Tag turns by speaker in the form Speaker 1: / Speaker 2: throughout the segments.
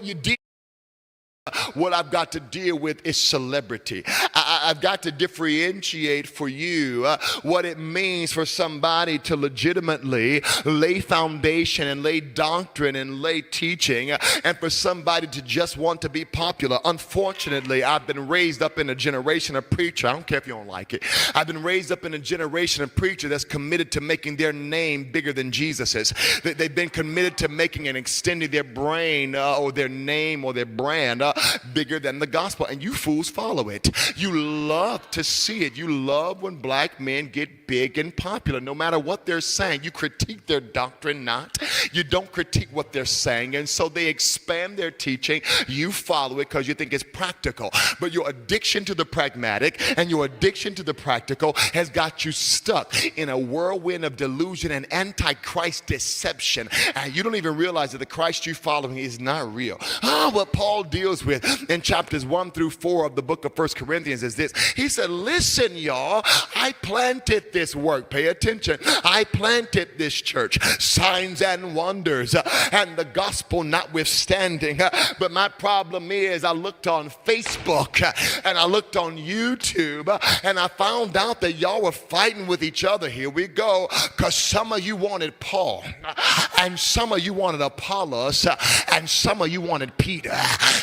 Speaker 1: You deal. What I've got to deal with is celebrity. I've got to differentiate for you what it means for somebody to legitimately lay foundation and lay doctrine and lay teaching, and for somebody to just want to be popular. Unfortunately, I've been raised up in a generation of preacher. I don't care if you don't like it. I've been raised up in a generation of preacher that's committed to making their name bigger than Jesus's. They've been committed to making and extending their brain or their name or their brand bigger than the gospel, and you fools follow it. You love to see it. You love when black men get big and popular. No matter what they're saying, you critique their doctrine not. You don't critique what they're saying, and so they expand their teaching. You follow it because you think it's practical, but your addiction to the pragmatic and your addiction to the practical has got you stuck in a whirlwind of delusion and antichrist deception, and you don't even realize that the Christ you're following is not real. What Paul deals with in chapters 1 through 4 of the book of 1 Corinthians is this. He said, listen, y'all, I planted this work. Pay attention. I planted this church, signs and wonders, and the gospel notwithstanding. But my problem is I looked on Facebook and I looked on YouTube and I found out that y'all were fighting with each other. Here we go. Because some of you wanted Paul and some of you wanted Apollos and some of you wanted Peter.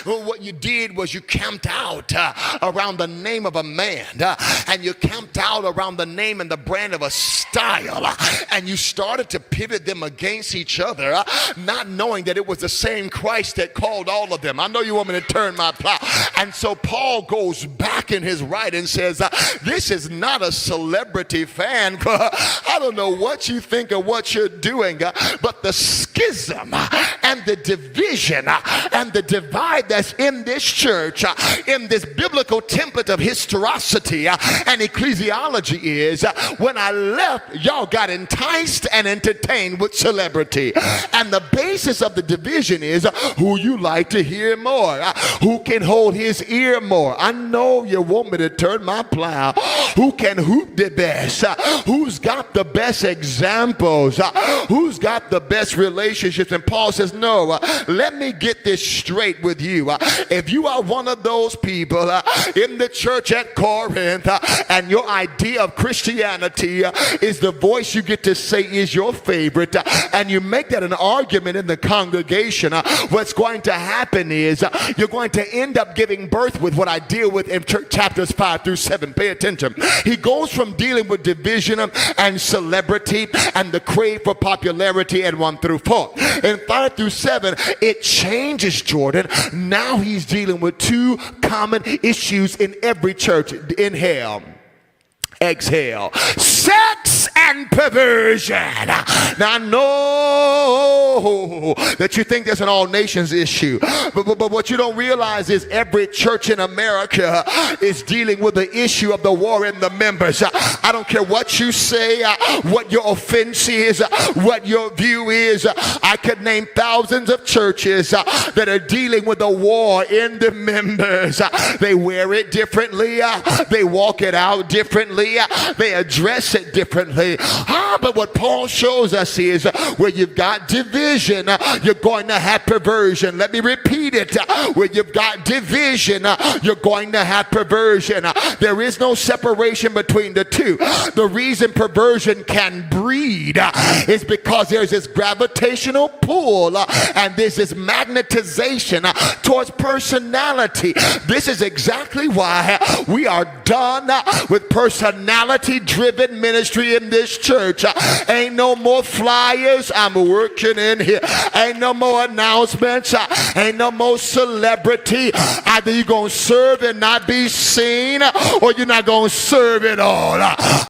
Speaker 1: What you did was you camped out around the name of a man, and you camped out around the name and the brand of a style, and you started to pivot them against each other, not knowing that it was the same Christ that called all of them. I know you want me to turn my plow. And so Paul goes back in his right and says, this is not a celebrity fan. I don't know what you think of what you're doing, but the schism and the division and the divide that's in this church, in this biblical template of historicity and ecclesiology is, when I left, y'all got enticed and entertained with celebrity. And the basis of the division is who you like to hear more, who can hold his ear more. I know you want me to turn my plow. Who can hoop the best? Who's got the best examples? Who's got the best relationships? And Paul says, no, let me get this straight with you. If you are one of those people in the church at Corinth and your idea of Christianity is the voice you get to say is your favorite, and you make that an argument in the congregation, what's going to happen is you're going to end up giving birth with what I deal with in chapters 5 through 7. Pay attention. He goes from dealing with division and celebrity and the crave for popularity in 1 through 4. In 5 through 7, it changes, Jordan. Now he's dealing with two common issues in every church. Inhale, exhale. Sex and perversion. Now I know that you think that's an all nations issue, but what you don't realize is every church in America is dealing with the issue of the war in the members. I don't care what you say, what your offense is, what your view is. I could name thousands of churches that are dealing with the war in the members. They wear it differently, they walk it out differently, they address it differently. But what Paul shows us is where you've got division, you're going to have perversion. Let me repeat it. Where you've got division, you're going to have perversion. There is no separation between the two. The reason perversion can breed is because there's this gravitational pull and there's this magnetization towards personality. This is exactly why we are done with personality-driven ministry in this church. Ain't no more flyers. I'm working in here. Ain't no more announcements. Ain't no more celebrity. Either you're going to serve and not be seen, or you're not going to serve at all.